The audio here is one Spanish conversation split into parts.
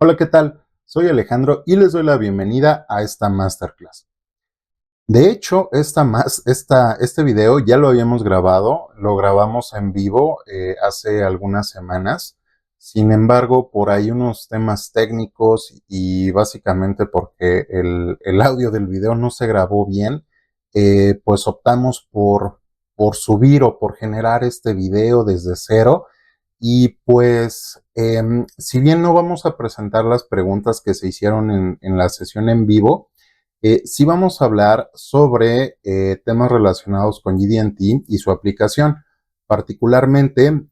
Hola, ¿qué tal? Soy Alejandro y les doy la bienvenida a esta masterclass. De hecho, este video ya lo habíamos grabado, lo grabamos en vivo hace algunas semanas. Sin embargo, por ahí unos temas técnicos y básicamente porque el audio del video no se grabó bien, pues optamos por subir o por generar este video desde cero. Y pues, si bien no vamos a presentar las preguntas que se hicieron en la sesión en vivo, sí vamos a hablar sobre temas relacionados con GD&T y su aplicación. Particularmente,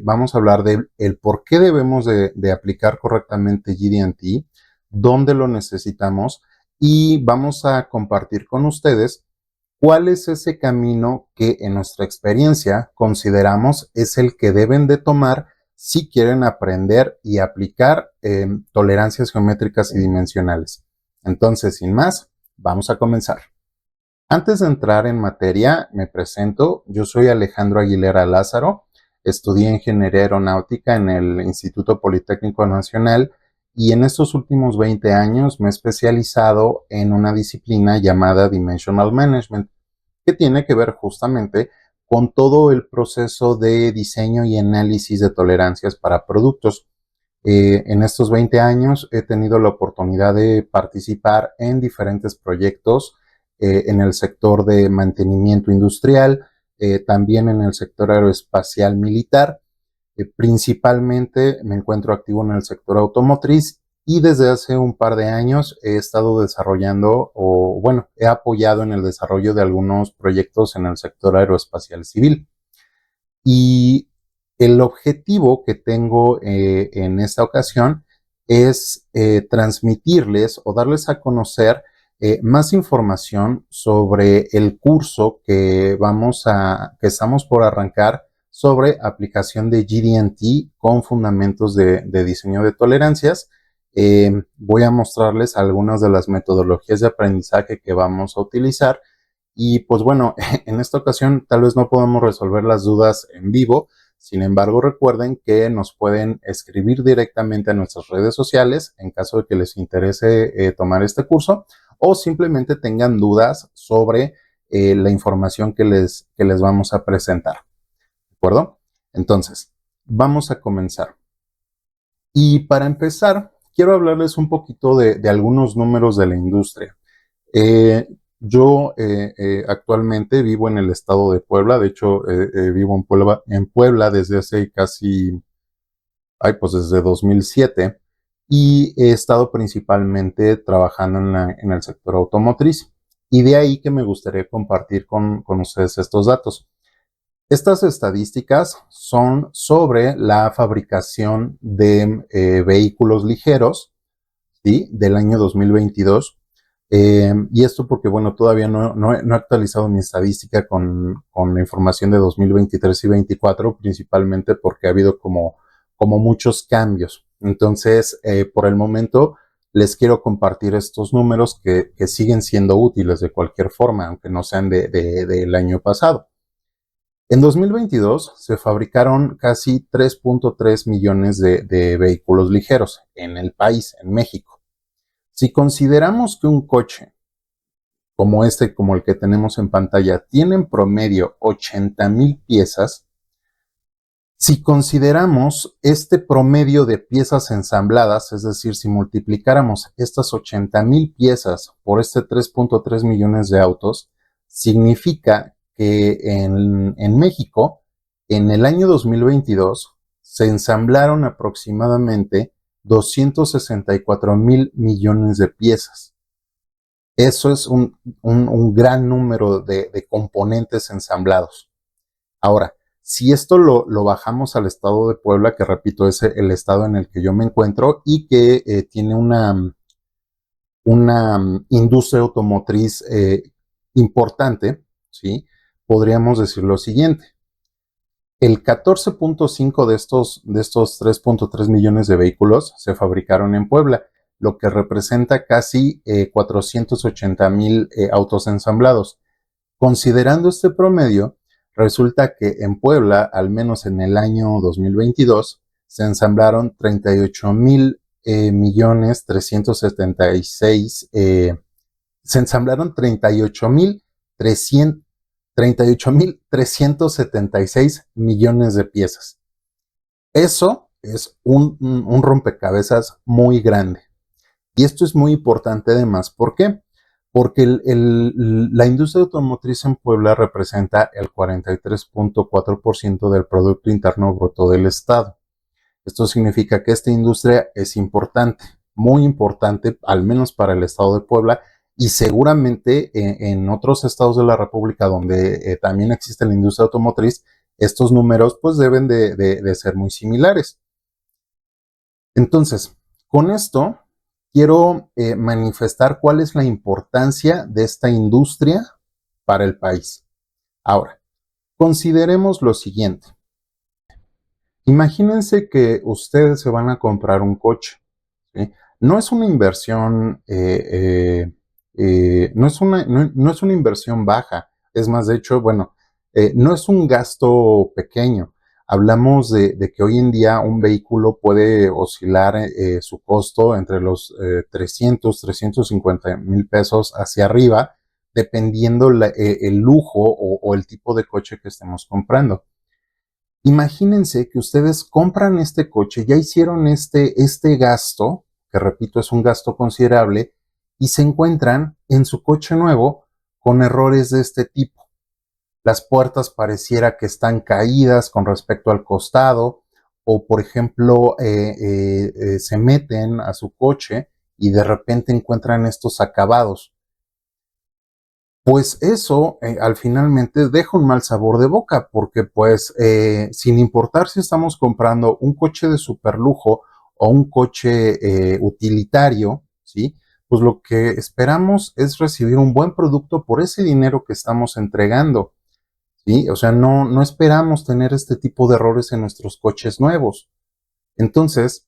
vamos a hablar de el por qué debemos de aplicar correctamente GD&T, dónde lo necesitamos y vamos a compartir con ustedes cuál es ese camino que en nuestra experiencia consideramos es el que deben de tomar si quieren aprender y aplicar tolerancias geométricas y dimensionales. Entonces, sin más, vamos a comenzar. Antes de entrar en materia, me presento. Yo soy Alejandro Aguilera Lázaro. Estudié Ingeniería Aeronáutica en el Instituto Politécnico Nacional y en estos últimos 20 años me he especializado en una disciplina llamada Dimensional Management, que tiene que ver justamente con todo el proceso de diseño y análisis de tolerancias para productos. En estos 20 años he tenido la oportunidad de participar en diferentes proyectos en el sector de mantenimiento industrial, también en el sector aeroespacial militar. Principalmente me encuentro activo en el sector automotriz y desde hace un par de años he estado desarrollando he apoyado en el desarrollo de algunos proyectos en el sector aeroespacial civil. Y el objetivo que tengo en esta ocasión es transmitirles o darles a conocer más información sobre el curso que estamos por arrancar sobre aplicación de GD&T con fundamentos de diseño de tolerancias. Voy a mostrarles algunas de las metodologías de aprendizaje que vamos a utilizar. Y pues bueno, en esta ocasión tal vez no podamos resolver las dudas en vivo. Sin embargo, recuerden que nos pueden escribir directamente a nuestras redes sociales en caso de que les interese tomar este curso o simplemente tengan dudas sobre la información que les vamos a presentar. ¿De acuerdo? Entonces, vamos a comenzar. Y para empezar, quiero hablarles un poquito de algunos números de la industria. Yo actualmente vivo en el estado de Puebla. De hecho vivo en Puebla desde hace desde 2007, y he estado principalmente trabajando en el sector automotriz, y de ahí que me gustaría compartir con ustedes estos datos. Estas estadísticas son sobre la fabricación de vehículos ligeros, ¿sí?, del año 2022. Y esto porque, bueno, todavía no he actualizado mi estadística con la información de 2023 y 2024, principalmente porque ha habido como muchos cambios. Entonces, por el momento, les quiero compartir estos números que siguen siendo útiles de cualquier forma, aunque no sean del año pasado. En 2022 se fabricaron casi 3.3 millones de vehículos ligeros en el país, en México. Si consideramos que un coche como el que tenemos en pantalla, tiene en promedio 80,000 piezas, si consideramos este promedio de piezas ensambladas, es decir, si multiplicáramos estas 80,000 piezas por este 3.3 millones de autos, significa que en México, en el año 2022, se ensamblaron aproximadamente 264,000 millones de piezas. Eso es un gran número de componentes ensamblados. Ahora, si esto lo bajamos al estado de Puebla, que repito, es el estado en el que yo me encuentro y que tiene una industria automotriz importante, ¿sí?, podríamos decir lo siguiente. El 14.5 de estos 3.3 millones de vehículos se fabricaron en Puebla, lo que representa casi 480,000 autos ensamblados. Considerando este promedio, resulta que en Puebla, al menos en el año 2022, se ensamblaron 38,000 millones 376, se ensamblaron 38.376 millones de piezas. Eso es un rompecabezas muy grande. Y esto es muy importante además. ¿Por qué? Porque la industria automotriz en Puebla representa el 43.4% del Producto Interno Bruto del Estado. Esto significa que esta industria es importante, muy importante, al menos para el estado de Puebla, y seguramente en otros estados de la República donde también existe la industria automotriz, estos números pues deben de ser muy similares. Entonces, con esto quiero manifestar cuál es la importancia de esta industria para el país. Ahora, consideremos lo siguiente. Imagínense que ustedes se van a comprar un coche, ¿sí? No es una inversión, no es una inversión baja. Es más, de hecho, bueno, no es un gasto pequeño. Hablamos de que hoy en día un vehículo puede oscilar su costo entre los 350 mil pesos hacia arriba, dependiendo el lujo o el tipo de coche que estemos comprando. Imagínense que ustedes compran este coche, ya hicieron este gasto, que repito es un gasto considerable, y se encuentran en su coche nuevo con errores de este tipo. Las puertas pareciera que están caídas con respecto al costado, o por ejemplo se meten a su coche y de repente encuentran estos acabados. Pues eso al finalmente deja un mal sabor de boca, porque pues sin importar si estamos comprando un coche de superlujo o un coche utilitario, ¿sí? Pues lo que esperamos es recibir un buen producto por ese dinero que estamos entregando, ¿sí? O sea, no esperamos tener este tipo de errores en nuestros coches nuevos. Entonces,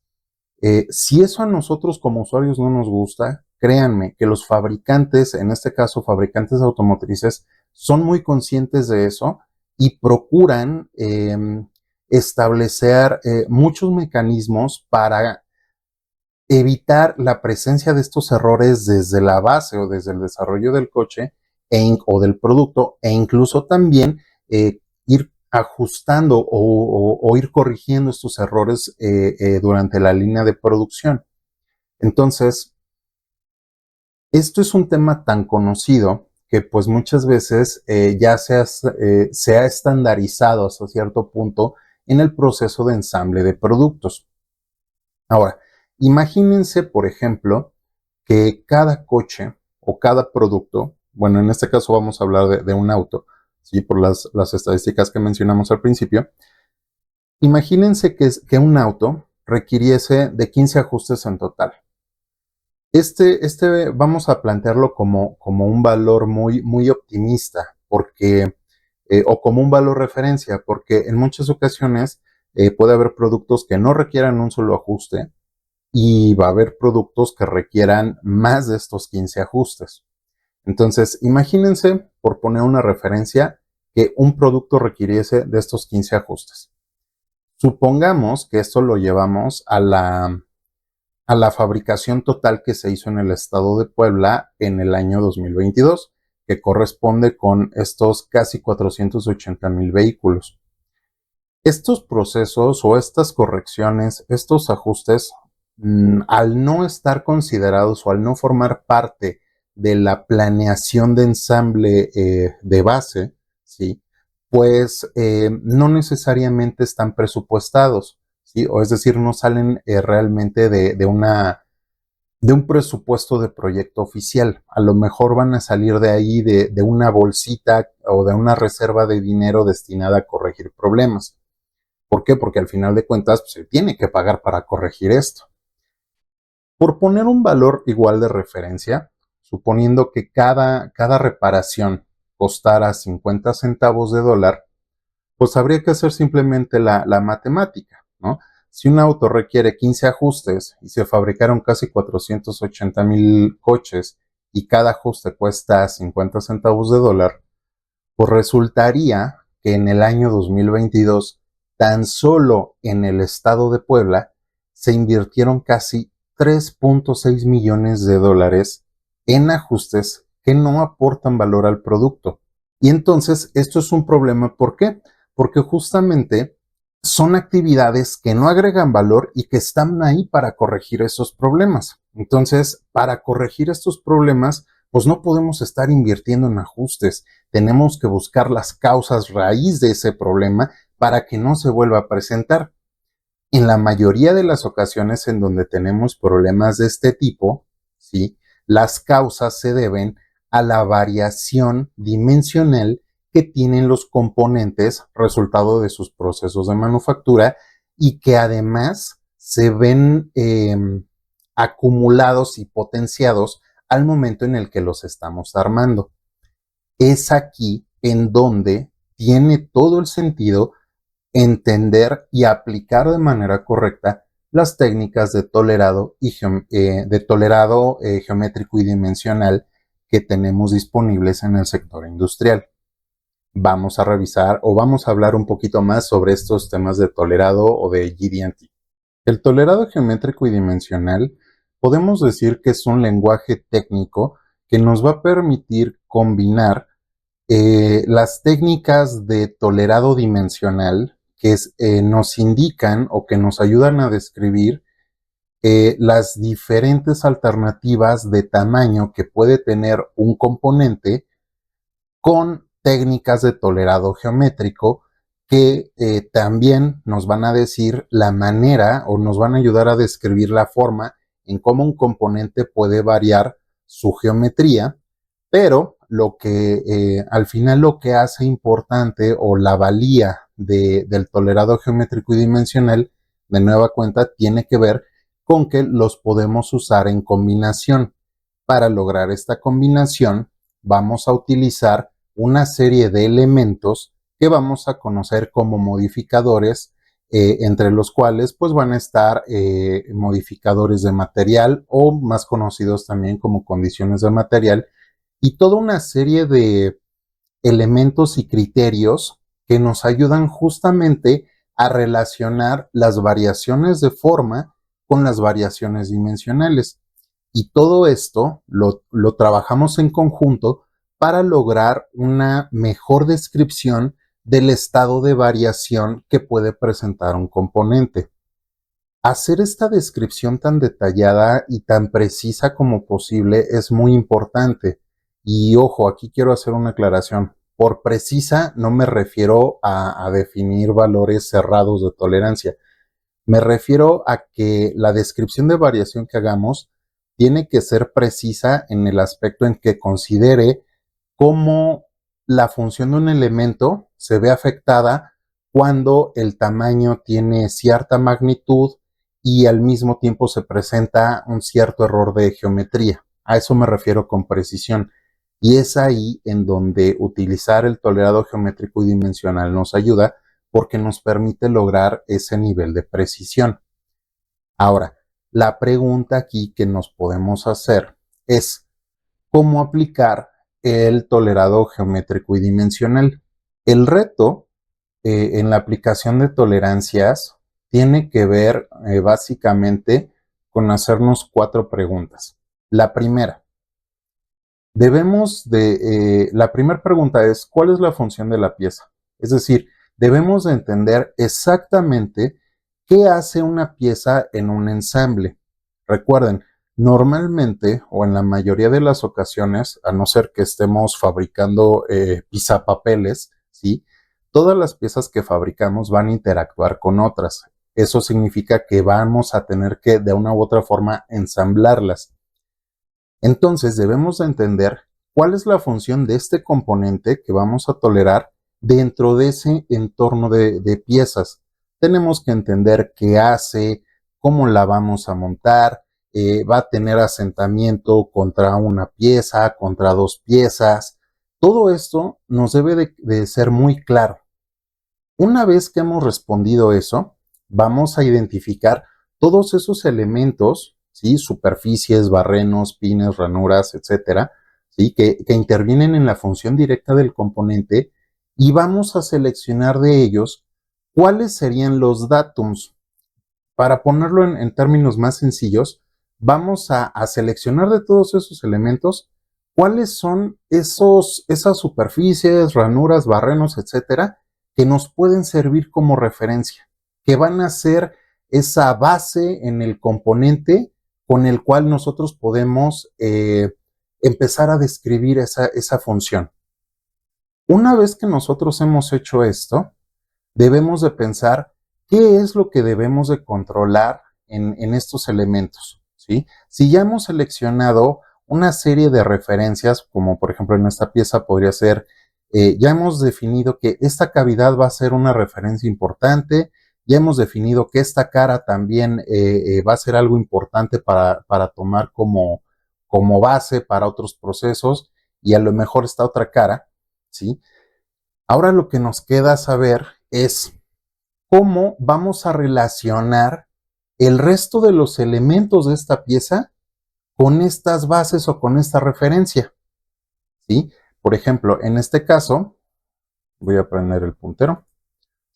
si eso a nosotros como usuarios no nos gusta, créanme que los fabricantes, en este caso fabricantes automotrices, son muy conscientes de eso y procuran establecer muchos mecanismos para evitar la presencia de estos errores desde la base o desde el desarrollo del coche o del producto, e incluso también ir ajustando o ir corrigiendo estos errores durante la línea de producción. Entonces, esto es un tema tan conocido que pues muchas veces ya se ha estandarizado hasta cierto punto en el proceso de ensamble de productos. Ahora, imagínense, por ejemplo, que cada coche o cada producto, bueno, en este caso vamos a hablar de un auto, ¿sí? Por las estadísticas que mencionamos al principio. Imagínense que un auto requiriese de 15 ajustes en total. Vamos a plantearlo como un valor muy optimista, porque, o como un valor referencia, porque en muchas ocasiones puede haber productos que no requieran un solo ajuste, y va a haber productos que requieran más de estos 15 ajustes. Entonces, imagínense, por poner una referencia, que un producto requiriese de estos 15 ajustes. Supongamos que esto lo llevamos a la fabricación total que se hizo en el estado de Puebla en el año 2022, que corresponde con estos casi 480,000 vehículos. Estos procesos o estas correcciones, estos ajustes, al no estar considerados o al no formar parte de la planeación de ensamble de base, ¿sí? Pues no necesariamente están presupuestados, ¿sí? O es decir, no salen realmente de un presupuesto de proyecto oficial. A lo mejor van a salir de ahí de una bolsita o de una reserva de dinero destinada a corregir problemas. ¿Por qué? Porque al final de cuentas pues, se tiene que pagar para corregir esto. Por poner un valor igual de referencia, suponiendo que cada reparación costara 50 centavos de dólar, pues habría que hacer simplemente la matemática, ¿no? Si un auto requiere 15 ajustes y se fabricaron casi 480,000 coches y cada ajuste cuesta 50 centavos de dólar, pues resultaría que en el año 2022, tan solo en el estado de Puebla, se invirtieron casi 3.6 millones de dólares en ajustes que no aportan valor al producto. Y entonces esto es un problema. ¿Por qué? Porque justamente son actividades que no agregan valor y que están ahí para corregir esos problemas. Entonces, para corregir estos problemas, pues no podemos estar invirtiendo en ajustes. Tenemos que buscar las causas raíz de ese problema para que no se vuelva a presentar. En la mayoría de las ocasiones en donde tenemos problemas de este tipo, ¿sí? Las causas se deben a la variación dimensional que tienen los componentes resultado de sus procesos de manufactura y que además se ven acumulados y potenciados al momento en el que los estamos armando. Es aquí en donde tiene todo el sentido entender y aplicar de manera correcta las técnicas de tolerado, geométrico y dimensional que tenemos disponibles en el sector industrial. Vamos a revisar o vamos a hablar un poquito más sobre estos temas de tolerado o de GD&T. El tolerado geométrico y dimensional podemos decir que es un lenguaje técnico que nos va a permitir combinar las técnicas de tolerado dimensional que nos indican o que nos ayudan a describir las diferentes alternativas de tamaño que puede tener un componente con técnicas de tolerado geométrico que también nos van a decir la manera o nos van a ayudar a describir la forma en cómo un componente puede variar su geometría, pero al final lo que hace importante o la valía del tolerado geométrico y dimensional, de nueva cuenta, tiene que ver con que los podemos usar en combinación. Para lograr esta combinación, vamos a utilizar una serie de elementos que vamos a conocer como modificadores, entre los cuales pues van a estar modificadores de material o más conocidos también como condiciones de material, y toda una serie de elementos y criterios que nos ayudan justamente a relacionar las variaciones de forma con las variaciones dimensionales. Y todo esto lo trabajamos en conjunto para lograr una mejor descripción del estado de variación que puede presentar un componente. Hacer esta descripción tan detallada y tan precisa como posible es muy importante. Y ojo, aquí quiero hacer una aclaración. Por precisa no me refiero a definir valores cerrados de tolerancia. Me refiero a que la descripción de variación que hagamos tiene que ser precisa en el aspecto en que considere cómo la función de un elemento se ve afectada cuando el tamaño tiene cierta magnitud y al mismo tiempo se presenta un cierto error de geometría. A eso me refiero con precisión. Y es ahí en donde utilizar el tolerado geométrico y dimensional nos ayuda, porque nos permite lograr ese nivel de precisión. Ahora, la pregunta aquí que nos podemos hacer es cómo aplicar el tolerado geométrico y dimensional. El reto en la aplicación de tolerancias tiene que ver básicamente con hacernos 4 preguntas. La primera, la primera pregunta es, ¿cuál es la función de la pieza? Es decir, debemos de entender exactamente qué hace una pieza en un ensamble. Recuerden, normalmente o en la mayoría de las ocasiones, a no ser que estemos fabricando pisapapeles, ¿sí? Todas las piezas que fabricamos van a interactuar con otras. Eso significa que vamos a tener que de una u otra forma ensamblarlas. Entonces debemos de entender cuál es la función de este componente que vamos a tolerar dentro de ese entorno de piezas. Tenemos que entender qué hace, cómo la vamos a montar, va a tener asentamiento contra una pieza, contra 2 piezas. Todo esto nos debe de ser muy claro. Una vez que hemos respondido eso, vamos a identificar todos esos elementos, ¿sí? Superficies, barrenos, pines, ranuras, etcétera, ¿sí? que intervienen en la función directa del componente, y vamos a seleccionar de ellos cuáles serían los datums. Para ponerlo en términos más sencillos, vamos a seleccionar de todos esos elementos cuáles son esas superficies, ranuras, barrenos, etcétera, que nos pueden servir como referencia, que van a ser esa base en el componente con el cual nosotros podemos empezar a describir esa función. Una vez que nosotros hemos hecho esto, debemos de pensar qué es lo que debemos de controlar en estos elementos, ¿sí? Si ya hemos seleccionado una serie de referencias, como por ejemplo en esta pieza podría ser, ya hemos definido que esta cavidad va a ser una referencia importante, ya hemos definido que esta cara también va a ser algo importante para tomar como base para otros procesos, y a lo mejor esta otra cara, ¿sí? Ahora lo que nos queda saber es cómo vamos a relacionar el resto de los elementos de esta pieza con estas bases o con esta referencia, ¿sí? Por ejemplo, en este caso, voy a prender el puntero,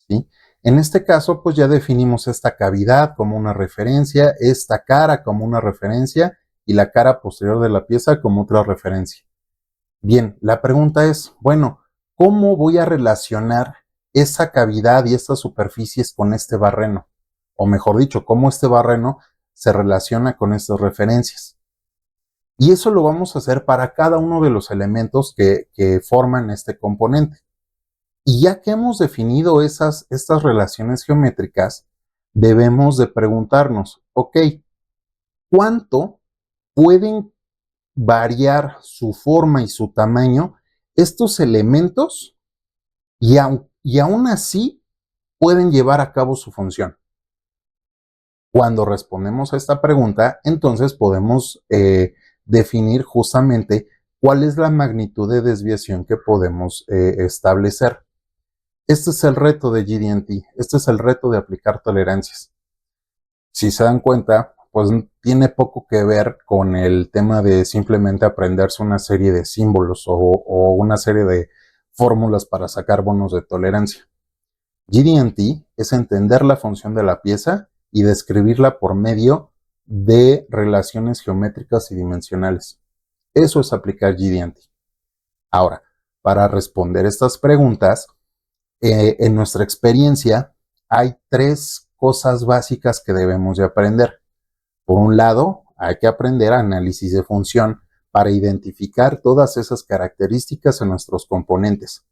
¿sí? En este caso, pues ya definimos esta cavidad como una referencia, esta cara como una referencia y la cara posterior de la pieza como otra referencia. Bien, la pregunta es, bueno, ¿cómo voy a relacionar esa cavidad y estas superficies con este barreno? O mejor dicho, ¿cómo este barreno se relaciona con estas referencias? Y eso lo vamos a hacer para cada uno de los elementos que forman este componente. Y ya que hemos definido estas relaciones geométricas, debemos de preguntarnos, ok, ¿cuánto pueden variar su forma y su tamaño estos elementos y aún así pueden llevar a cabo su función? Cuando respondemos a esta pregunta, entonces podemos definir justamente cuál es la magnitud de desviación que podemos establecer. Este es el reto de GD&T, este es el reto de aplicar tolerancias. Si se dan cuenta, pues tiene poco que ver con el tema de simplemente aprenderse una serie de símbolos o una serie de fórmulas para sacar bonos de tolerancia. GD&T es entender la función de la pieza y describirla por medio de relaciones geométricas y dimensionales. Eso es aplicar GD&T. Ahora, para responder estas preguntas, en nuestra experiencia hay tres cosas básicas que debemos de aprender. Por un lado, hay que aprender análisis de función para identificar todas esas características en nuestros componentes.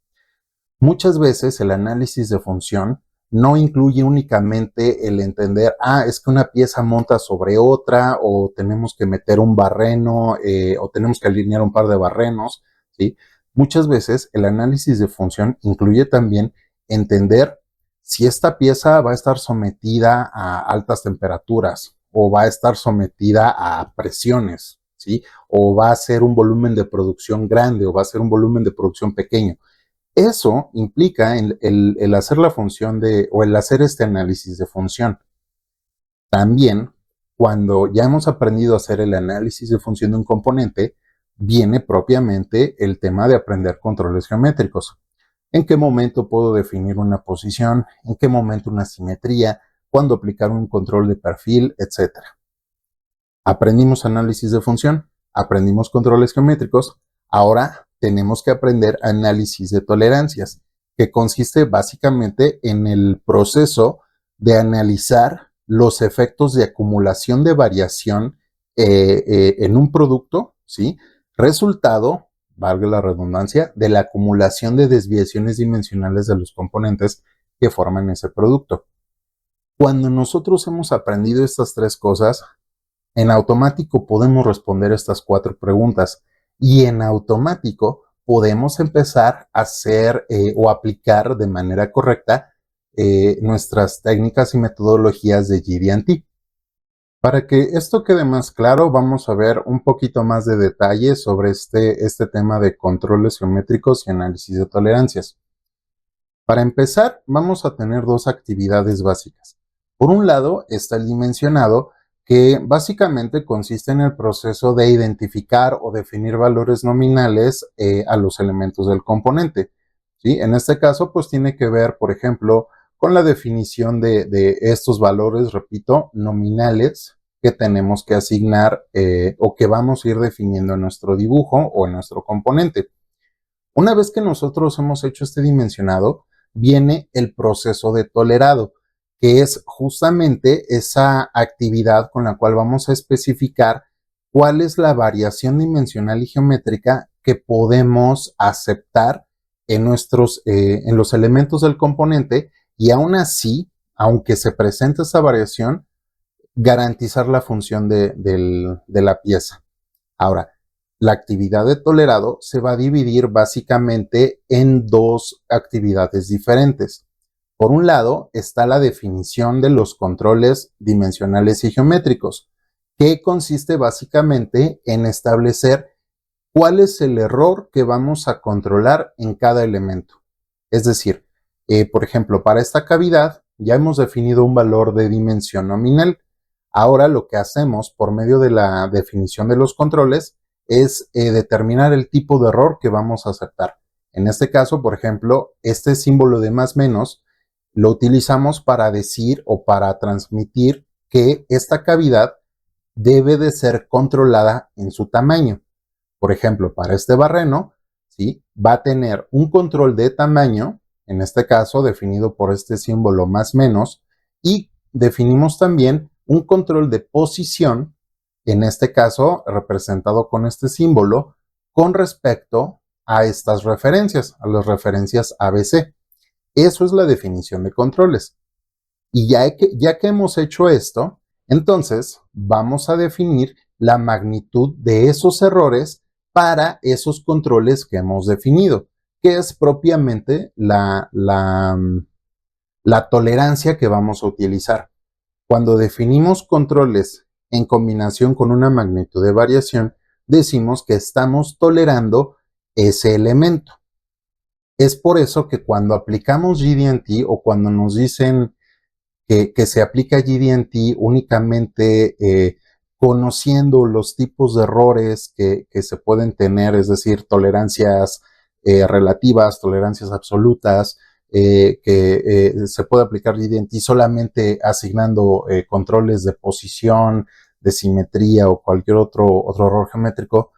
Muchas veces el análisis de función no incluye únicamente el entender, es que una pieza monta sobre otra, o tenemos que meter un barreno, o tenemos que alinear un par de barrenos, ¿sí? Muchas veces el análisis de función incluye también entender si esta pieza va a estar sometida a altas temperaturas, o va a estar sometida a presiones, ¿sí? O va a ser un volumen de producción grande, o va a ser un volumen de producción pequeño. Eso implica el hacer la función o el hacer este análisis de función. También, cuando ya hemos aprendido a hacer el análisis de función de un componente, viene propiamente el tema de aprender controles geométricos. ¿En qué momento puedo definir una posición? ¿En qué momento una simetría? ¿Cuándo aplicar un control de perfil? Etcétera. Aprendimos análisis de función, aprendimos controles geométricos, ahora tenemos que aprender análisis de tolerancias, que consiste básicamente en el proceso de analizar los efectos de acumulación de variación en un producto, ¿sí? Resultado, valga la redundancia, de la acumulación de desviaciones dimensionales de los componentes que forman ese producto. Cuando nosotros hemos aprendido estas tres cosas, en automático podemos responder estas cuatro preguntas y en automático podemos empezar a hacer o aplicar de manera correcta nuestras técnicas y metodologías de GD&T. Para que esto quede más claro, vamos a ver un poquito más de detalle sobre este tema de controles geométricos y análisis de tolerancias. Para empezar, vamos a tener dos actividades básicas. Por un lado está el dimensionado, que básicamente consiste en el proceso de identificar o definir valores nominales a los elementos del componente, ¿sí? En este caso, pues tiene que ver, por ejemplo, con la definición de estos valores, repito, nominales, que tenemos que asignar o que vamos a ir definiendo en nuestro dibujo o en nuestro componente. Una vez que nosotros hemos hecho este dimensionado, viene el proceso de tolerado, que es justamente esa actividad con la cual vamos a especificar cuál es la variación dimensional y geométrica que podemos aceptar en los elementos del componente, y aún así, aunque se presente esa variación, garantizar la función de la pieza. Ahora, la actividad de tolerado se va a dividir básicamente en dos actividades diferentes. Por un lado está la definición de los controles dimensionales y geométricos, que consiste básicamente en establecer cuál es el error que vamos a controlar en cada elemento. Es decir, por ejemplo, para esta cavidad ya hemos definido un valor de dimensión nominal. Ahora lo que hacemos por medio de la definición de los controles es determinar el tipo de error que vamos a aceptar. En este caso, por ejemplo, este símbolo de más menos lo utilizamos para decir o para transmitir que esta cavidad debe de ser controlada en su tamaño. Por ejemplo, para este barreno, ¿sí?, va a tener un control de tamaño, en este caso definido por este símbolo más menos, y definimos también un control de posición, en este caso representado con este símbolo, con respecto a estas referencias, a las referencias ABC. Eso es la definición de controles. Y ya que hemos hecho esto, entonces vamos a definir la magnitud de esos errores para esos controles que hemos definido, que es propiamente la tolerancia que vamos a utilizar. Cuando definimos controles en combinación con una magnitud de variación, decimos que estamos tolerando ese elemento. Es por eso que cuando aplicamos GD&T o cuando nos dicen que se aplica GD&T únicamente conociendo los tipos de errores que se pueden tener, es decir, tolerancias relativas, tolerancias absolutas, que se puede aplicar GD&T solamente asignando controles de posición, de simetría o cualquier otro error geométrico,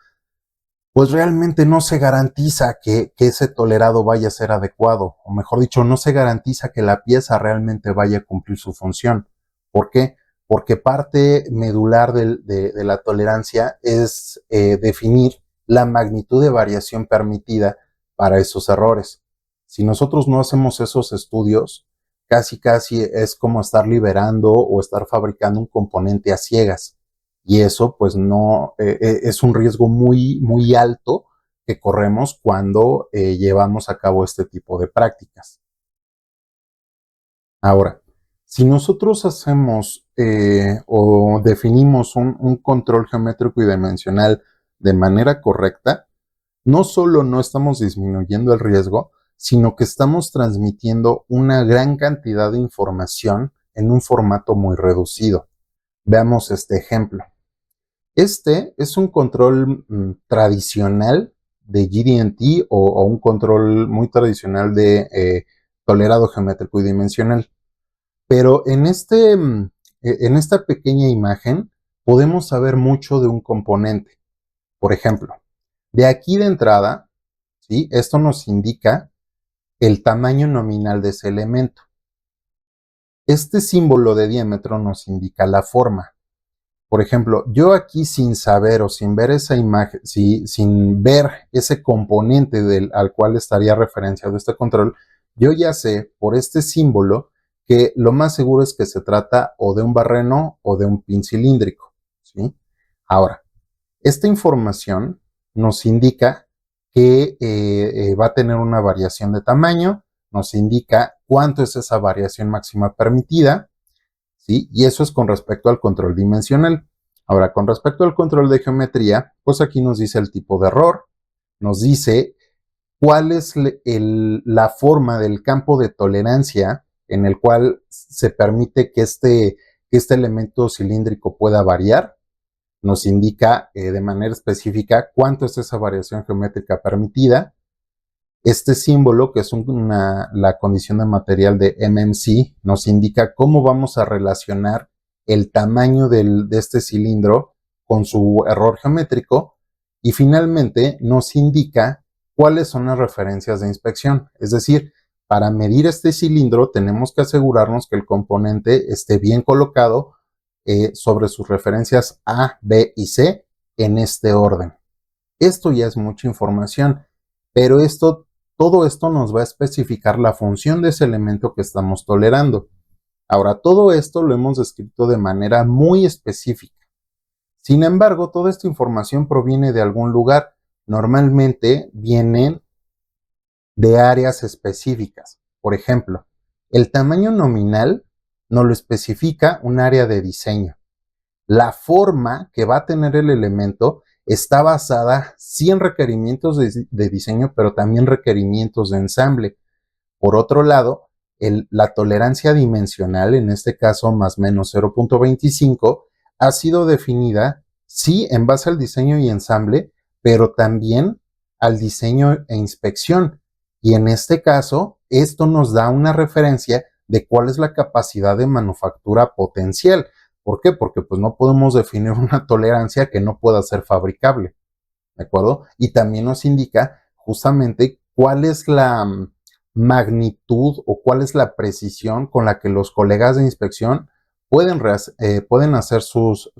pues realmente no se garantiza que ese tolerado vaya a ser adecuado, o mejor dicho, no se garantiza que la pieza realmente vaya a cumplir su función. ¿Por qué? Porque parte medular de la tolerancia es definir la magnitud de variación permitida para esos errores. Si nosotros no hacemos esos estudios, casi es como estar liberando o estar fabricando un componente a ciegas. Y eso pues no es un riesgo muy alto que corremos cuando llevamos a cabo este tipo de prácticas. Ahora, si nosotros hacemos o definimos un control geométrico y dimensional de manera correcta, no solo no estamos disminuyendo el riesgo, sino que estamos transmitiendo una gran cantidad de información en un formato muy reducido. Veamos este ejemplo. Este es un control tradicional de GD&T o un control muy tradicional de tolerado geométrico y dimensional. Pero en esta pequeña imagen podemos saber mucho de un componente. Por ejemplo, de aquí de entrada, ¿sí?, esto nos indica el tamaño nominal de ese elemento. Este símbolo de diámetro nos indica la forma. Por ejemplo, yo aquí sin saber o sin ver esa imagen, sin ver ese componente al cual estaría referenciado este control, yo ya sé por este símbolo que lo más seguro es que se trata o de un barreno o de un pin cilíndrico, ¿sí? Ahora, esta información nos indica que va a tener una variación de tamaño, nos indica cuánto es esa variación máxima permitida, ¿sí? Y eso es con respecto al control dimensional. Ahora, con respecto al control de geometría, pues aquí nos dice el tipo de error, nos dice cuál es la forma del campo de tolerancia en el cual se permite que este elemento cilíndrico pueda variar, nos indica de manera específica cuánto es esa variación geométrica permitida. Este símbolo, que es la condición de material de MMC, nos indica cómo vamos a relacionar el tamaño de este cilindro con su error geométrico y finalmente nos indica cuáles son las referencias de inspección. Es decir, para medir este cilindro tenemos que asegurarnos que el componente esté bien colocado sobre sus referencias A, B y C en este orden. Esto ya es mucha información, pero todo esto nos va a especificar la función de ese elemento que estamos tolerando. Ahora, todo esto lo hemos descrito de manera muy específica. Sin embargo, toda esta información proviene de algún lugar. Normalmente vienen de áreas específicas. Por ejemplo, el tamaño nominal nos lo especifica un área de diseño. La forma que va a tener el elemento está basada sí en requerimientos de diseño, pero también requerimientos de ensamble. Por otro lado, la tolerancia dimensional, en este caso más o menos 0.25, ha sido definida sí en base al diseño y ensamble, pero también al diseño e inspección. Y en este caso, esto nos da una referencia de cuál es la capacidad de manufactura potencial. ¿Por qué? Porque pues no podemos definir una tolerancia que no pueda ser fabricable, ¿de acuerdo? Y también nos indica justamente cuál es la magnitud o cuál es la precisión con la que los colegas de inspección pueden hacer sus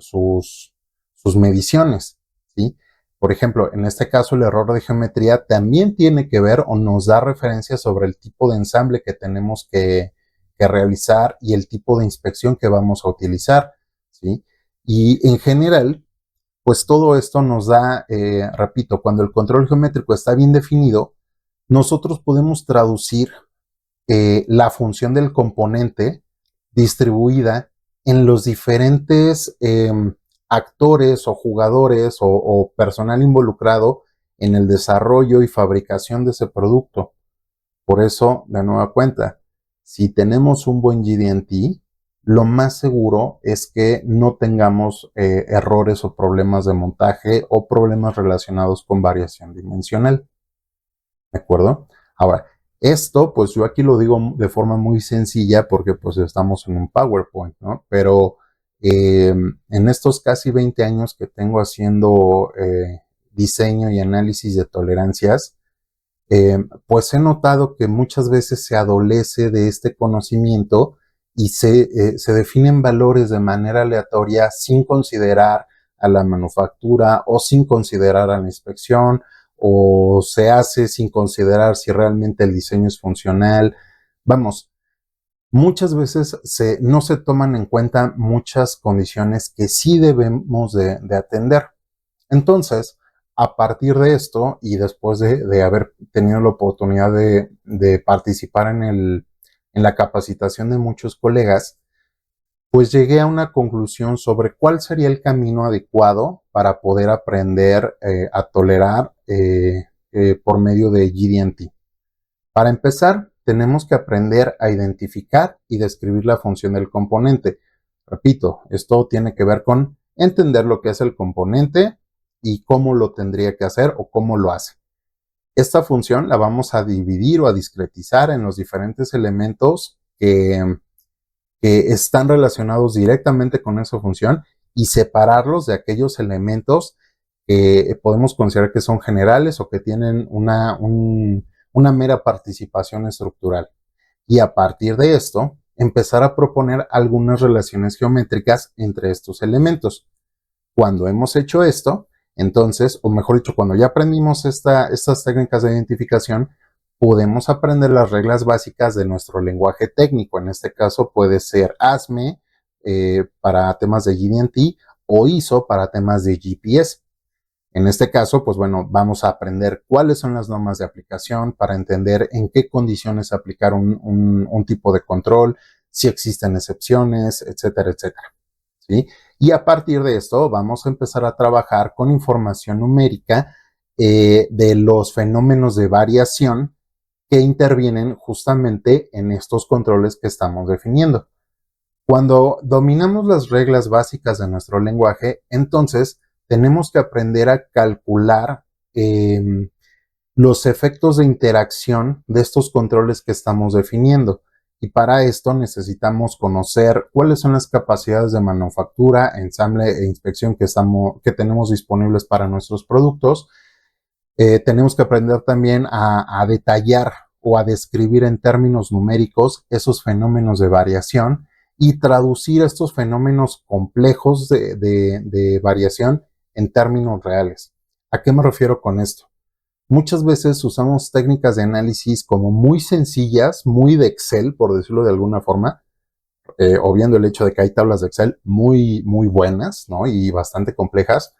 mediciones, ¿sí? Por ejemplo, en este caso el error de geometría también tiene que ver o nos da referencia sobre el tipo de ensamble que tenemos que realizar y el tipo de inspección que vamos a utilizar, ¿sí? Y en general, pues todo esto nos da, repito, cuando el control geométrico está bien definido, nosotros podemos traducir la función del componente distribuida en los diferentes actores o jugadores o personal involucrado en el desarrollo y fabricación de ese producto. Por eso, de nueva cuenta, si tenemos un buen GD&T, lo más seguro es que no tengamos errores o problemas de montaje o problemas relacionados con variación dimensional. ¿De acuerdo? Ahora, esto, pues yo aquí lo digo de forma muy sencilla porque pues estamos en un PowerPoint, ¿no? Pero en estos casi 20 años que tengo haciendo diseño y análisis de tolerancias, pues he notado que muchas veces se adolece de este conocimiento y se definen valores de manera aleatoria sin considerar a la manufactura o sin considerar a la inspección o se hace sin considerar si realmente el diseño es funcional. Vamos, muchas veces no se toman en cuenta muchas condiciones que sí debemos de atender. Entonces, a partir de esto y después de haber tenido la oportunidad de participar en la capacitación de muchos colegas, pues llegué a una conclusión sobre cuál sería el camino adecuado para poder aprender a tolerar por medio de GD&T. Para empezar, tenemos que aprender a identificar y describir la función del componente. Repito, esto tiene que ver con entender lo que es el componente y cómo lo tendría que hacer o cómo lo hace. Esta función la vamos a dividir o a discretizar en los diferentes elementos que están relacionados directamente con esa función y separarlos de aquellos elementos que podemos considerar que son generales o que tienen una mera participación estructural. Y a partir de esto, empezar a proponer algunas relaciones geométricas entre estos elementos. Cuando hemos hecho esto, entonces, o mejor dicho, cuando ya aprendimos estas técnicas de identificación, podemos aprender las reglas básicas de nuestro lenguaje técnico. En este caso puede ser ASME para temas de GD&T o ISO para temas de GPS. En este caso, pues bueno, vamos a aprender cuáles son las normas de aplicación para entender en qué condiciones aplicar un tipo de control, si existen excepciones, etcétera, etcétera. ¿Sí? Y a partir de esto vamos a empezar a trabajar con información numérica de los fenómenos de variación que intervienen justamente en estos controles que estamos definiendo. Cuando dominamos las reglas básicas de nuestro lenguaje, entonces tenemos que aprender a calcular los efectos de interacción de estos controles que estamos definiendo. Y para esto necesitamos conocer cuáles son las capacidades de manufactura, ensamble e inspección que tenemos disponibles para nuestros productos. Tenemos que aprender también a detallar o a describir en términos numéricos esos fenómenos de variación y traducir estos fenómenos complejos de variación en términos reales. ¿A qué me refiero con esto? Muchas veces usamos técnicas de análisis como muy sencillas, muy de Excel, por decirlo de alguna forma, obviando el hecho de que hay tablas de Excel muy buenas, ¿no? Y bastante complejas,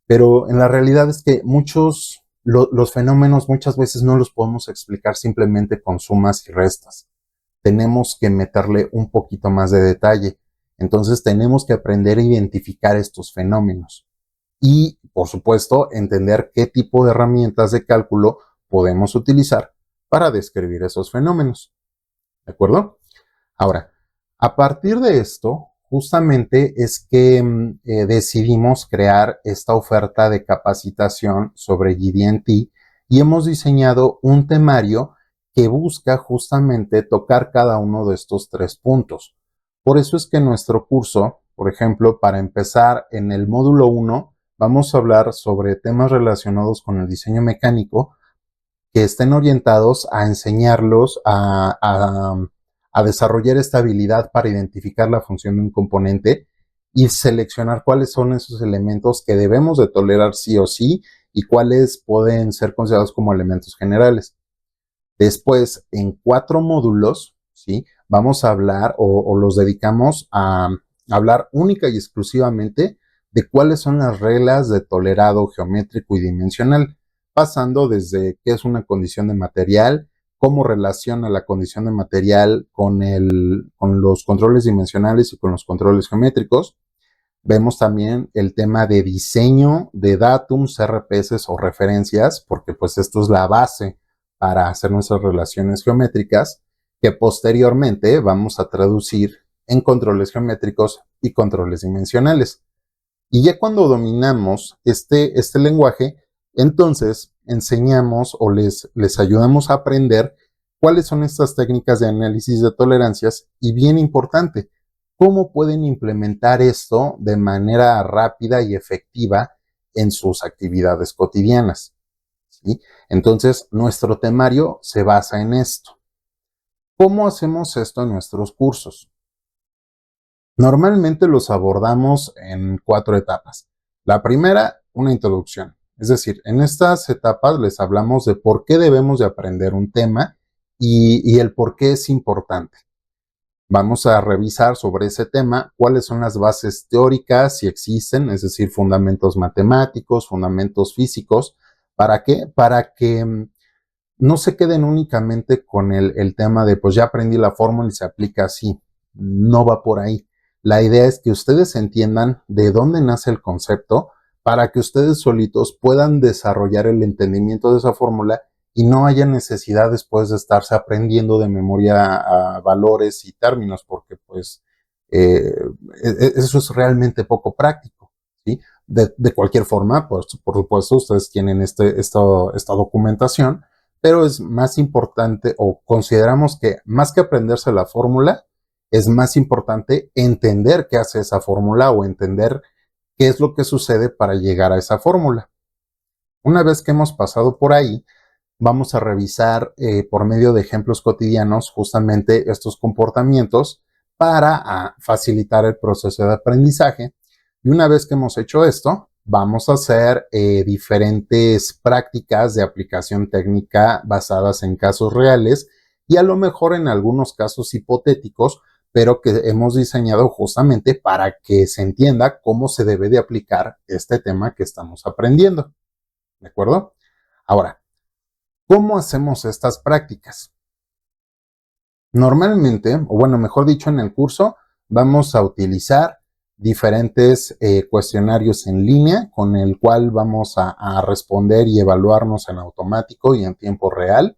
pero en la realidad es que los fenómenos muchas veces no los podemos explicar simplemente con sumas y restas. Tenemos que meterle un poquito más de detalle. Entonces tenemos que aprender a identificar estos fenómenos y, por supuesto, entender qué tipo de herramientas de cálculo podemos utilizar para describir esos fenómenos. ¿De acuerdo? Ahora, a partir de esto, justamente es que decidimos crear esta oferta de capacitación sobre GD&T y hemos diseñado un temario que busca justamente tocar cada uno de estos 3 puntos. Por eso es que nuestro curso, por ejemplo, para empezar en el módulo 1, vamos a hablar sobre temas relacionados con el diseño mecánico que estén orientados a enseñarlos a desarrollar esta habilidad para identificar la función de un componente y seleccionar cuáles son esos elementos que debemos de tolerar sí o sí y cuáles pueden ser considerados como elementos generales. Después, en 4 módulos, ¿sí? Vamos a hablar o los dedicamos a hablar única y exclusivamente de cuáles son las reglas de tolerado geométrico y dimensional, pasando desde qué es una condición de material, cómo relaciona la condición de material con los controles dimensionales y con los controles geométricos. Vemos también el tema de diseño de datums, RPS o referencias, porque pues esto es la base para hacer nuestras relaciones geométricas, que posteriormente vamos a traducir en controles geométricos y controles dimensionales. Y ya cuando dominamos este lenguaje, entonces enseñamos o les ayudamos a aprender cuáles son estas técnicas de análisis de tolerancias y, bien importante, cómo pueden implementar esto de manera rápida y efectiva en sus actividades cotidianas, ¿sí? Entonces, nuestro temario se basa en esto. ¿Cómo hacemos esto en nuestros cursos? Normalmente los abordamos en 4 etapas. La primera, una introducción. Es decir, en estas etapas les hablamos de por qué debemos de aprender un tema y el por qué es importante. Vamos a revisar sobre ese tema cuáles son las bases teóricas, si existen, es decir, fundamentos matemáticos, fundamentos físicos. ¿Para qué? Para que no se queden únicamente con el tema de, pues ya aprendí la fórmula y se aplica así. No va por ahí. La idea es que ustedes entiendan de dónde nace el concepto para que ustedes solitos puedan desarrollar el entendimiento de esa fórmula y no haya necesidad después de estarse aprendiendo de memoria a valores y términos, porque pues eso es realmente poco práctico, ¿sí? De cualquier forma, pues, por supuesto, ustedes tienen esta documentación, pero es más importante, o consideramos que más que aprenderse la fórmula, es más importante entender qué hace esa fórmula o entender qué es lo que sucede para llegar a esa fórmula. Una vez que hemos pasado por ahí, vamos a revisar por medio de ejemplos cotidianos justamente estos comportamientos para facilitar el proceso de aprendizaje. Y una vez que hemos hecho esto, vamos a hacer diferentes prácticas de aplicación técnica basadas en casos reales y a lo mejor en algunos casos hipotéticos, pero que hemos diseñado justamente para que se entienda cómo se debe de aplicar este tema que estamos aprendiendo. ¿De acuerdo? Ahora, ¿cómo hacemos estas prácticas? Normalmente, o bueno, mejor dicho, en el curso vamos a utilizar diferentes cuestionarios en línea con el cual vamos a responder y evaluarnos en automático y en tiempo real,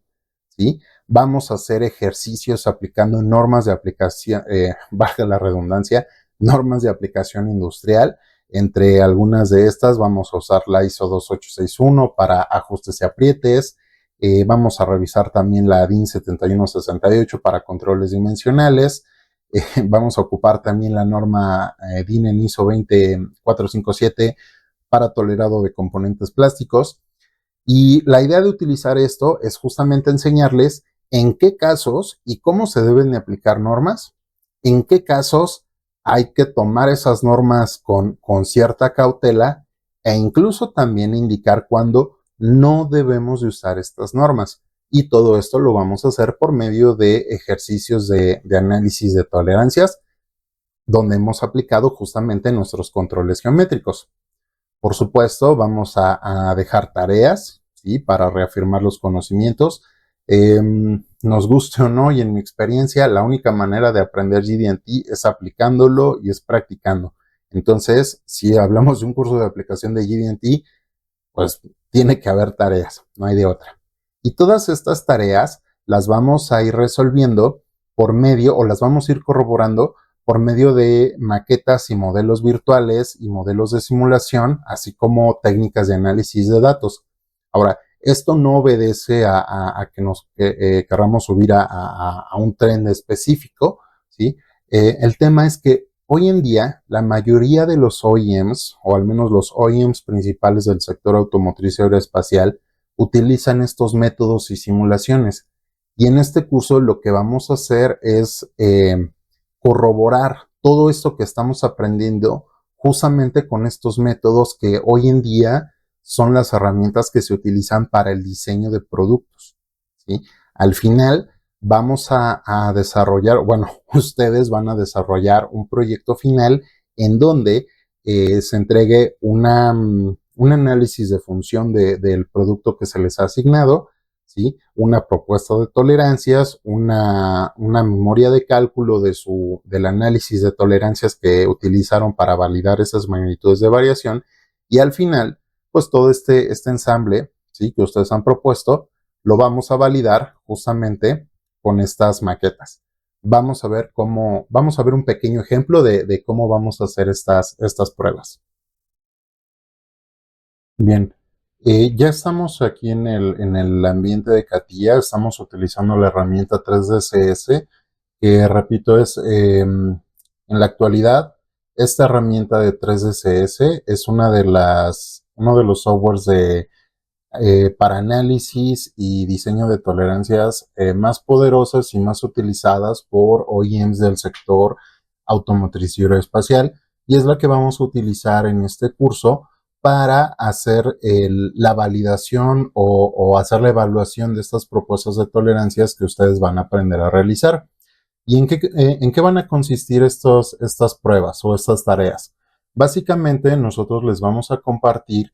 ¿sí? Vamos a hacer ejercicios aplicando normas de aplicación, baja la redundancia, normas de aplicación industrial. Entre algunas de estas vamos a usar la ISO 2861 para ajustes y aprietes, Vamos a revisar también la DIN 7168 para controles dimensionales. Vamos a ocupar también la norma DIN en ISO 20457 para tolerado de componentes plásticos. Y la idea de utilizar esto es justamente enseñarles en qué casos y cómo se deben de aplicar normas, en qué casos hay que tomar esas normas con cierta cautela e incluso también indicar cuándo no debemos de usar estas normas. Y todo esto lo vamos a hacer por medio de ejercicios de análisis de tolerancias, donde hemos aplicado justamente nuestros controles geométricos. Por supuesto, vamos a dejar tareas, ¿sí? Para reafirmar los conocimientos. Nos guste o no, y en mi experiencia, la única manera de aprender GD&T es aplicándolo y es practicando. Entonces, si hablamos de un curso de aplicación de GD&T, pues tiene que haber tareas, no hay de otra. Y todas estas tareas las vamos a ir resolviendo por medio, o las vamos a ir corroborando por medio de maquetas y modelos virtuales y modelos de simulación, así como técnicas de análisis de datos. Ahora, esto no obedece a que nos querramos subir a un tren específico, ¿sí? El tema es que hoy en día la mayoría de los OEMs, o al menos los OEMs principales del sector automotriz y aeroespacial, utilizan estos métodos y simulaciones. Y en este curso lo que vamos a hacer es corroborar todo esto que estamos aprendiendo justamente con estos métodos que hoy en día son las herramientas que se utilizan para el diseño de productos, ¿sí? Al final vamos a desarrollar, bueno, ustedes van a desarrollar un proyecto final en donde se entregue un análisis de función del producto que se les ha asignado, ¿sí? Una propuesta de tolerancias, una memoria de cálculo del análisis de tolerancias que utilizaron para validar esas magnitudes de variación, y al final, pues todo este ensamble, ¿sí? Que ustedes han propuesto, lo vamos a validar justamente con estas maquetas. Vamos a ver un pequeño ejemplo de cómo vamos a hacer estas pruebas. Bien, ya estamos aquí en el ambiente de CATIA, estamos utilizando la herramienta 3DCS, que repito en la actualidad, esta herramienta de 3DCS es uno de los softwares para análisis y diseño de tolerancias más poderosas y más utilizadas por OEMs del sector automotriz y aeroespacial, y es la que vamos a utilizar en este curso para hacer la validación o hacer la evaluación de estas propuestas de tolerancias que ustedes van a aprender a realizar. ¿Y en qué van a consistir estas pruebas o estas tareas? Básicamente nosotros les vamos a compartir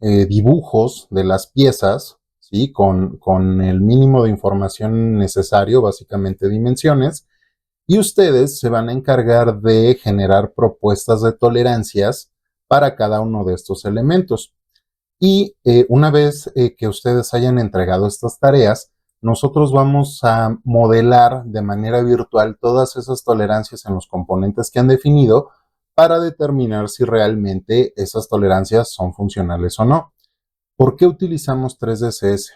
dibujos de las piezas, ¿sí? Con el mínimo de información necesario, básicamente dimensiones, y ustedes se van a encargar de generar propuestas de tolerancias para cada uno de estos elementos. Y una vez que ustedes hayan entregado estas tareas, nosotros vamos a modelar de manera virtual todas esas tolerancias en los componentes que han definido para determinar si realmente esas tolerancias son funcionales o no. ¿Por qué utilizamos 3DCS?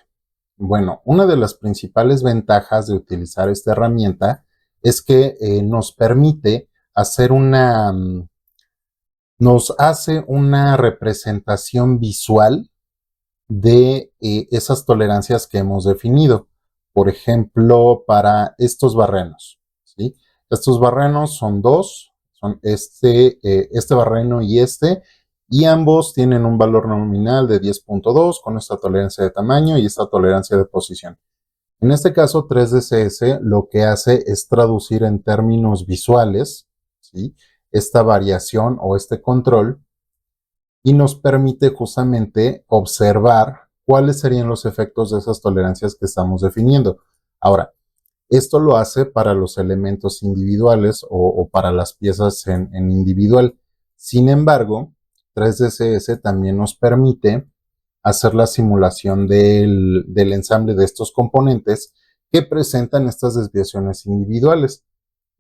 Bueno, una de las principales ventajas de utilizar esta herramienta es que nos permite hacer nos hace una representación visual de esas tolerancias que hemos definido. Por ejemplo, para estos barrenos, ¿sí? Estos barrenos son dos, son este barreno y ambos tienen un valor nominal de 10.2 con esta tolerancia de tamaño y esta tolerancia de posición. En este caso, 3DCS lo que hace es traducir en términos visuales, ¿sí? Esta variación o este control, y nos permite justamente observar cuáles serían los efectos de esas tolerancias que estamos definiendo. Ahora, esto lo hace para los elementos individuales o para las piezas en individual. Sin embargo, 3DCS también nos permite hacer la simulación del ensamble de estos componentes que presentan estas desviaciones individuales.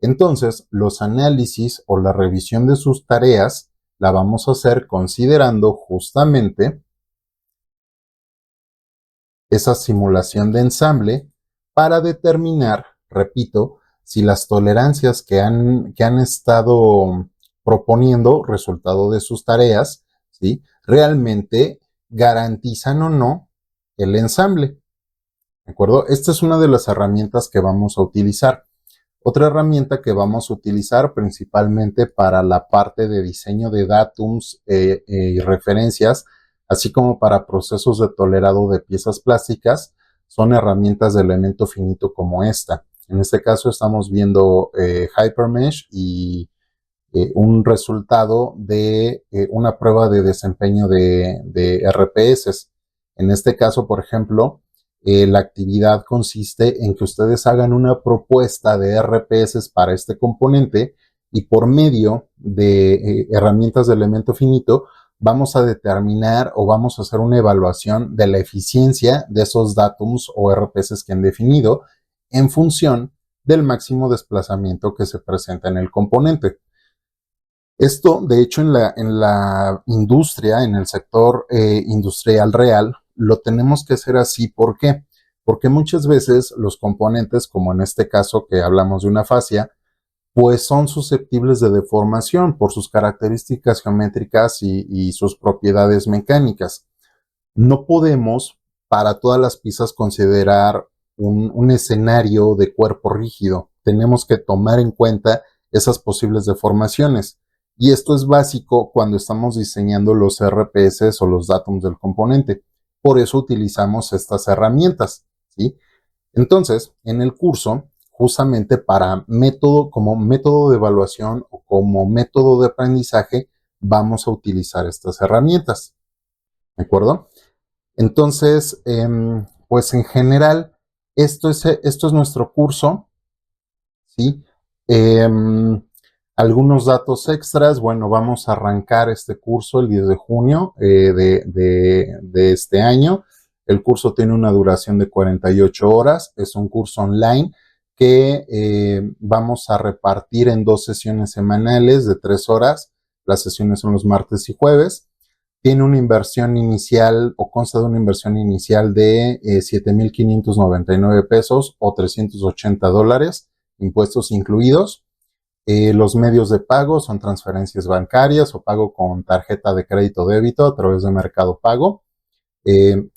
Entonces, los análisis o la revisión de sus tareas la vamos a hacer considerando justamente esa simulación de ensamble para determinar, repito, si las tolerancias que han estado proponiendo, resultado de sus tareas, ¿sí? Realmente garantizan o no el ensamble. ¿De acuerdo? Esta es una de las herramientas que vamos a utilizar. Otra herramienta que vamos a utilizar principalmente para la parte de diseño de datums y referencias, así como para procesos de tolerado de piezas plásticas, son herramientas de elemento finito como esta. En este caso estamos viendo Hypermesh y un resultado de una prueba de desempeño de RPS. En este caso, por ejemplo, la actividad consiste en que ustedes hagan una propuesta de RPS para este componente y por medio de herramientas de elemento finito vamos a determinar o vamos a hacer una evaluación de la eficiencia de esos datums o RPS que han definido en función del máximo desplazamiento que se presenta en el componente. Esto, de hecho, en la industria, en el sector industrial real, lo tenemos que hacer así. ¿Por qué? Porque muchas veces los componentes, como en este caso que hablamos de una fascia, pues son susceptibles de deformación por sus características geométricas y sus propiedades mecánicas. No podemos para todas las piezas considerar un escenario de cuerpo rígido. Tenemos que tomar en cuenta esas posibles deformaciones. Y esto es básico cuando estamos diseñando los RPS o los datums del componente. Por eso utilizamos estas herramientas, ¿sí? Entonces, en el curso, justamente para método, como método de evaluación o como método de aprendizaje, vamos a utilizar estas herramientas, ¿de acuerdo? Entonces, pues en general, esto es nuestro curso, ¿sí? Algunos datos extras, bueno, vamos a arrancar este curso el 10 de junio de este año. El curso tiene una duración de 48 horas, es un curso online que vamos a repartir en 2 sesiones semanales de 3 horas. Las sesiones son los martes y jueves. Tiene una inversión inicial o consta de una inversión inicial de 7,599 pesos o $380, impuestos incluidos. Los medios de pago son transferencias bancarias o pago con tarjeta de crédito o débito a través de Mercado Pago.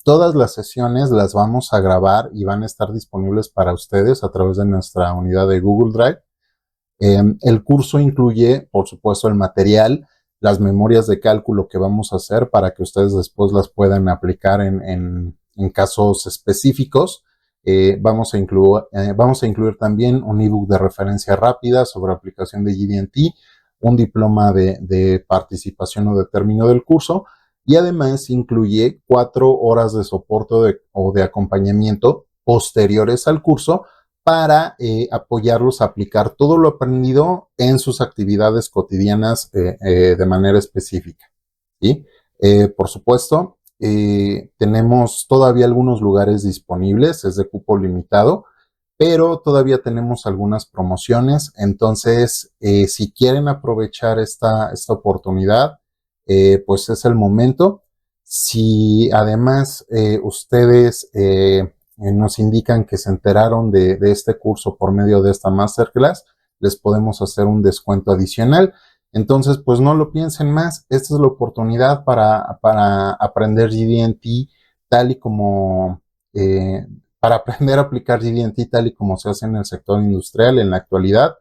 Todas las sesiones las vamos a grabar y van a estar disponibles para ustedes a través de nuestra unidad de Google Drive. El curso incluye, por supuesto, el material, las memorias de cálculo que vamos a hacer para que ustedes después las puedan aplicar en casos específicos. Vamos a incluir también un ebook de referencia rápida sobre aplicación de GD&T, un diploma de participación o de término del curso, y además incluye 4 horas de soporte o de acompañamiento posteriores al curso para apoyarlos a aplicar todo lo aprendido en sus actividades cotidianas de manera específica, ¿sí? Por supuesto, tenemos todavía algunos lugares disponibles, es de cupo limitado, pero todavía tenemos algunas promociones. Entonces, si quieren aprovechar esta oportunidad, pues es el momento. Si además ustedes nos indican que se enteraron de este curso por medio de esta masterclass, les podemos hacer un descuento adicional. Entonces, pues no lo piensen más. Esta es la oportunidad para aprender GD&T tal y como, para aprender a aplicar GD&T tal y como se hace en el sector industrial en la actualidad.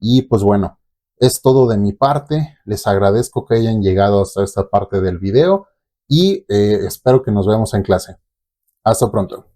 Y pues bueno, es todo de mi parte. Les agradezco que hayan llegado hasta esta parte del video y espero que nos vemos en clase. Hasta pronto.